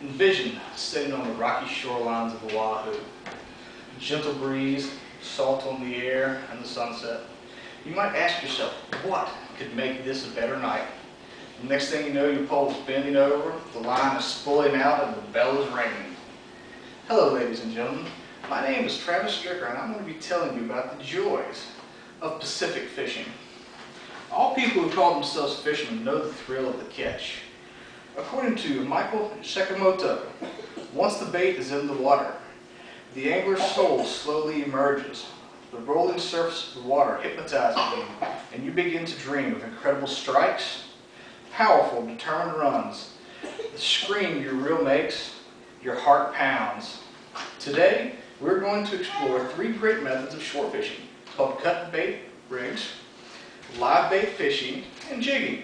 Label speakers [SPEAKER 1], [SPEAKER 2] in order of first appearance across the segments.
[SPEAKER 1] Envision sitting on the rocky shorelines of Oahu. A gentle breeze, salt on the air, and the sunset. You might ask yourself, what could make this a better night? The next thing you know, your pole is bending over, the line is spooling out, and the bell is ringing. Hello, ladies and gentlemen. My name is Travis Stricker, and I'm going to be telling you about the joys of Pacific fishing. All people who call themselves fishermen know the thrill of the catch. According to Michael Shikamoto, once the bait is in the water, the angler's soul slowly emerges. The rolling surface of the water hypnotizes you, and you begin to dream of incredible strikes, powerful, determined runs, the scream your reel makes, your heart pounds. Today, we're going to explore 3 great methods of shore fishing called cut bait rigs, live bait fishing, and jigging,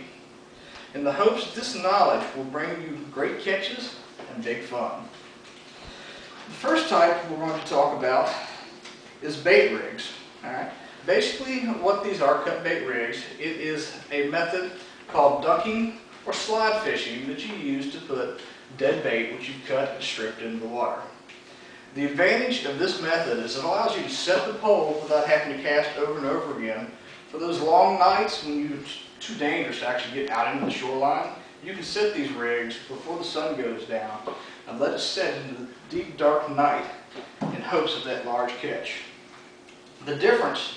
[SPEAKER 1] in the hopes this knowledge will bring you great catches and big fun. The first type we're going to talk about is bait rigs. Alright? Basically what these are, cut bait rigs, it is a method called dunking or slide fishing that you use to put dead bait which you've cut and stripped into the water. The advantage of this method is it allows you to set the pole without having to cast over and over again. For those long nights when it's too dangerous to actually get out into the shoreline, you can set these rigs before the sun goes down and let it set into the deep dark night in hopes of that large catch. The difference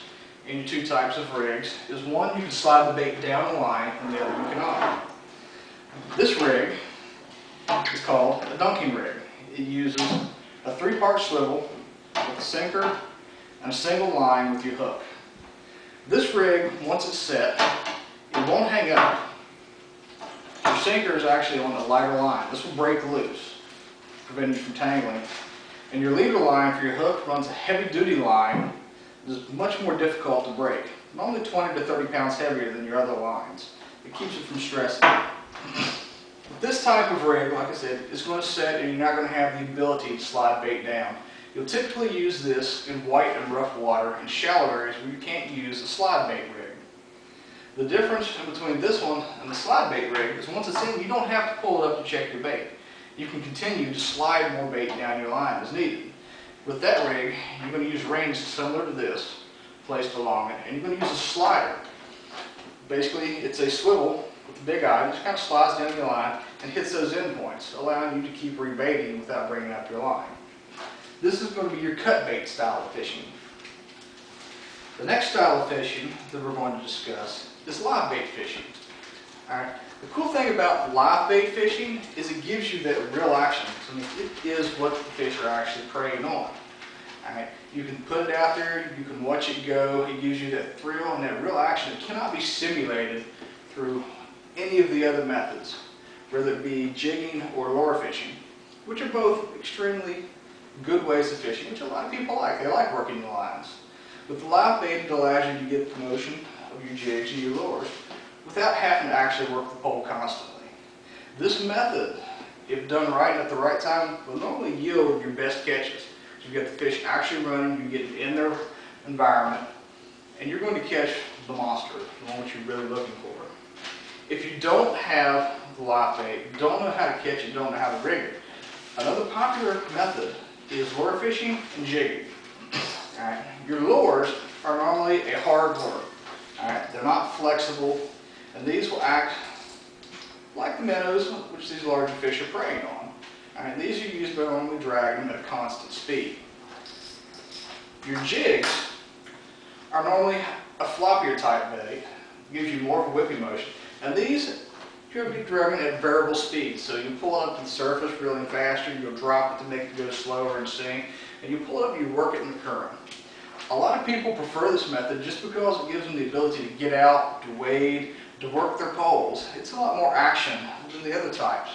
[SPEAKER 1] in your 2 types of rigs is one, you can slide the bait down the line, and the other you cannot. This rig is called a dunking rig. It uses a 3-part swivel with a sinker and a single line with your hook. This rig, once it's set, it won't hang up. Your sinker is actually on a lighter line. This will break loose, preventing you from tangling. And your leader line for your hook runs a heavy-duty line that is much more difficult to break. Only 20 to 30 pounds heavier than your other lines. It keeps it from stressing. This type of rig, like I said, is going to set and you're not going to have the ability to slide bait down. You'll typically use this in white and rough water in shallow areas where you can't use a slide bait rig. The difference between this one and the slide bait rig is once it's in, you don't have to pull it up to check your bait. You can continue to slide more bait down your line as needed. With that rig, you're going to use rings similar to this placed along it, and you're going to use a slider. Basically, it's a swivel with a big eye that just kind of slides down your line and hits those endpoints, allowing you to keep rebaiting without bringing up your line. This is going to be your cut bait style of fishing. The next style of fishing that we're going to discuss is live bait fishing. Alright, the cool thing about live bait fishing is it gives you that real action. So it is what the fish are actually preying on. Alright, you can put it out there, you can watch it go, it gives you that thrill and that real action. It cannot be simulated through any of the other methods, whether it be jigging or lure fishing, which are both extremely good ways of fishing, which a lot of people like. They like working the lines. With the live bait, it allows you to get the motion of your jigs and your lures without having to actually work the pole constantly. This method, if done right at the right time, will normally yield your best catches. So you get the fish actually running, you get in their environment, and you're going to catch the monster, the one that you're really looking for. If you don't have the live bait, don't know how to catch it, don't know how to rig it, another popular method is lure fishing and jigging. Alright, your lures are normally a hard lure. Alright, they're not flexible, and these will act like the minnows, which these larger fish are preying on. Alright, these are used by normally dragging them at a constant speed. Your jigs are normally a floppier type bait, gives you more of a whipping motion, and these you'll be dragging at variable speed. So you pull it up to the surface really faster, you'll drop it to make it go slower and sink, and you pull it up and you work it in the current. A lot of people prefer this method just because it gives them the ability to get out, to wade, to work their poles. It's a lot more action than the other types.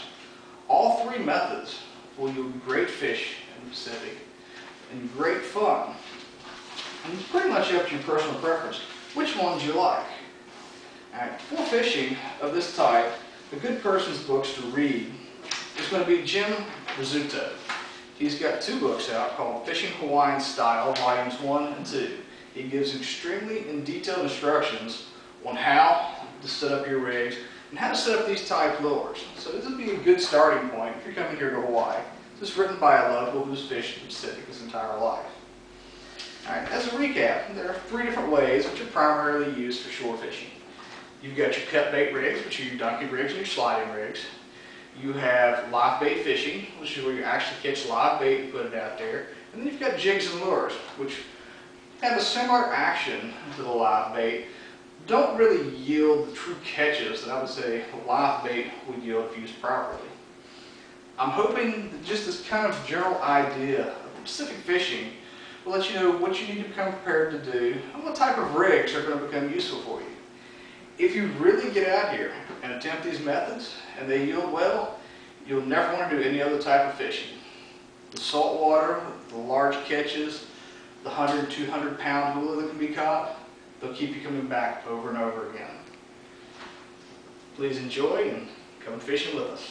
[SPEAKER 1] All 3 methods will yield great fish in the Pacific and great fun. And it's pretty much up to your personal preference which ones you like. Alright, for fishing of this type, a good person's books to read is going to be Jim Rizzuto. He's got 2 books out called Fishing Hawaiian Style, Volumes 1 and 2. He gives extremely detailed instructions on how to set up your rigs, and how to set up these type lures. So this would be a good starting point if you're coming here to Hawaii. This is written by a local who's fished the Pacific his entire life. Alright, as a recap, there are 3 different ways which are primarily used for shore fishing. You've got your cut bait rigs, which are your dunking rigs and your sliding rigs. You have live bait fishing, which is where you actually catch live bait and put it out there. And then you've got jigs and lures, which have a similar action to the live bait. Don't really yield the true catches that I would say live bait would yield if used properly. I'm hoping that just this kind of general idea of Pacific fishing will let you know what you need to become prepared to do and what type of rigs are going to become useful for you. If you really get out here and attempt these methods and they yield well, you'll never want to do any other type of fishing. The saltwater, the large catches, the 100, 200 pound lure that can be caught, they'll keep you coming back over and over again. Please enjoy and come fishing with us.